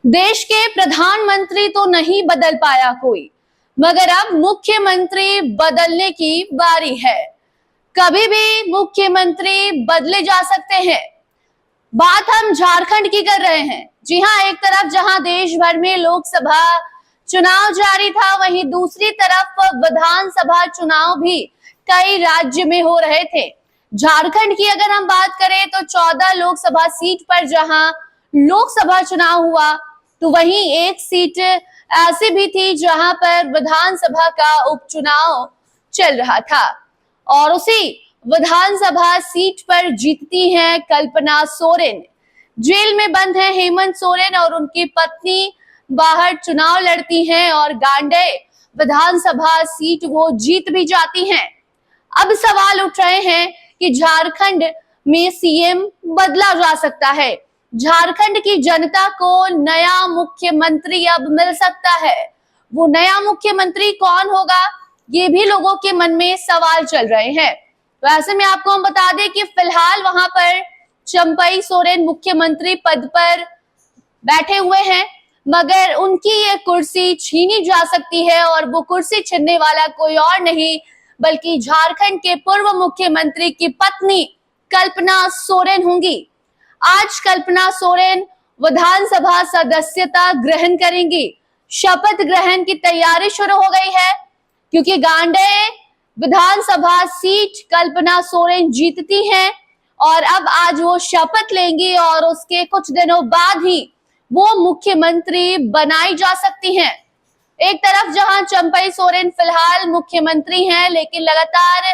देश के प्रधानमंत्री तो नहीं बदल पाया कोई, मगर अब मुख्यमंत्री बदलने की बारी है। कभी भी मुख्यमंत्री बदले जा सकते हैं। बात हम झारखंड की कर रहे हैं। जी हां, एक तरफ जहां देश भर में लोकसभा चुनाव जारी था, वहीं दूसरी तरफ विधानसभा चुनाव भी कई राज्य में हो रहे थे। झारखंड की अगर हम बात करें तो 14 लोकसभा सीट पर जहां लोकसभा चुनाव हुआ, तो वहीं एक सीट ऐसी भी थी जहां पर विधानसभा का उपचुनाव चल रहा था और उसी विधानसभा सीट पर जीतती हैं कल्पना सोरेन। जेल में बंद है हेमंत सोरेन और उनकी पत्नी बाहर चुनाव लड़ती हैं और गांडे विधानसभा सीट वो जीत भी जाती हैं। अब सवाल उठ रहे हैं कि झारखंड में सीएम बदला जा सकता है। झारखंड की जनता को नया मुख्यमंत्री अब मिल सकता है। वो नया मुख्यमंत्री कौन होगा, ये भी लोगों के मन में सवाल चल रहे हैं। तो ऐसे में आपको हम बता दें कि फिलहाल वहां पर चंपई सोरेन मुख्यमंत्री पद पर बैठे हुए हैं, मगर उनकी ये कुर्सी छीनी जा सकती है और वो कुर्सी छीनने वाला कोई और नहीं बल्कि झारखंड के पूर्व मुख्यमंत्री की पत्नी कल्पना सोरेन होंगी। आज कल्पना सोरेन विधानसभा सदस्यता ग्रहण करेंगी। शपथ ग्रहण की तैयारी शुरू हो गई है क्योंकि गांडे विधानसभा सीट कल्पना सोरेन जीतती हैं और अब आज वो शपथ लेंगी और उसके कुछ दिनों बाद ही वो मुख्यमंत्री बनाई जा सकती हैं। एक तरफ जहां चंपई सोरेन फिलहाल मुख्यमंत्री हैं, लेकिन लगातार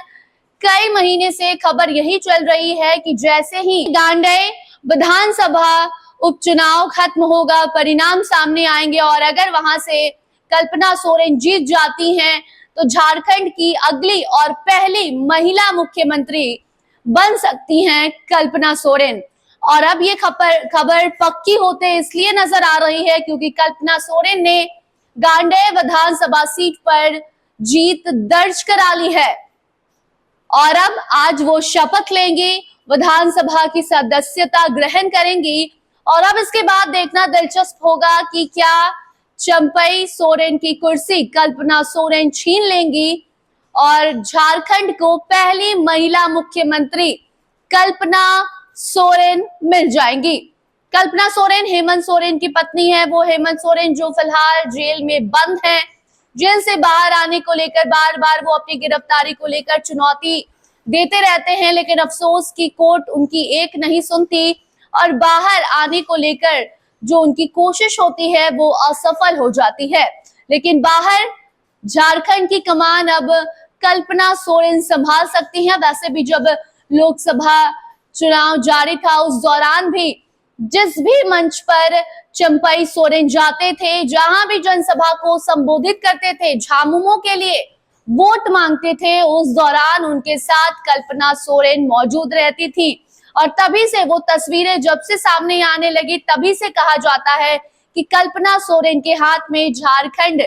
कई महीने से खबर यही चल रही है कि जैसे ही गांडे विधानसभा उपचुनाव खत्म होगा, परिणाम सामने आएंगे और अगर वहां से कल्पना सोरेन जीत जाती हैं तो झारखंड की अगली और पहली महिला मुख्यमंत्री बन सकती हैं कल्पना सोरेन। और अब ये खबर पक्की होते इसलिए नजर आ रही है क्योंकि कल्पना सोरेन ने गांडे विधानसभा सीट पर जीत दर्ज करा ली है और अब आज वो शपथ लेंगी, विधानसभा की सदस्यता ग्रहण करेंगी। और अब इसके बाद देखना दिलचस्प होगा कि क्या चंपई सोरेन की कुर्सी कल्पना सोरेन छीन लेंगी और झारखंड को पहली महिला मुख्यमंत्री कल्पना सोरेन मिल जाएंगी। कल्पना सोरेन हेमंत सोरेन की पत्नी है। वो हेमंत सोरेन जो फिलहाल जेल में बंद हैं। जेल से बाहर आने को लेकर बार बार वो अपनी गिरफ्तारी को लेकर चुनौती देते रहते हैं, लेकिन अफसोस की कोर्ट उनकी एक नहीं सुनती और बाहर आने को लेकर जो उनकी कोशिश होती है वो असफल हो जाती है। लेकिन बाहर झारखंड की कमान अब कल्पना सोरेन संभाल सकती हैं। वैसे भी जब लोकसभा चुनाव जारी था उस दौरान भी जिस भी मंच पर चंपई सोरेन जाते थे, जहां भी जनसभा को संबोधित करते थे, झामुमो के लिए वोट मांगते थे, उस दौरान उनके साथ कल्पना सोरेन मौजूद रहती थी। और तभी से वो तस्वीरें जब से सामने आने लगी, तभी से कहा जाता है कि कल्पना सोरेन के हाथ में झारखंड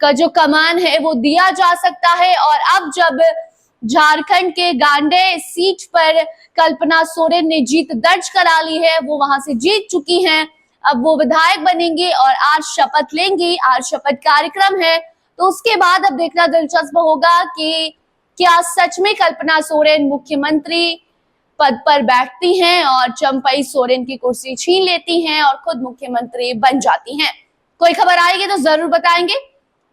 का जो कमान है वो दिया जा सकता है। और अब जब झारखंड के गांडे सीट पर कल्पना सोरेन ने जीत दर्ज करा ली है, वो वहां से जीत चुकी हैं, अब वो विधायक बनेंगी और आज शपथ लेंगी। आज शपथ कार्यक्रम है, तो उसके बाद अब देखना दिलचस्प होगा कि क्या सच में कल्पना सोरेन मुख्यमंत्री पद पर बैठती हैं और चंपई सोरेन की कुर्सी छीन लेती हैं और खुद मुख्यमंत्री बन जाती हैं। कोई खबर आएगी तो जरूर बताएंगे।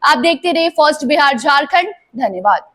आप देखते रहिए फर्स्ट बिहार झारखंड। धन्यवाद।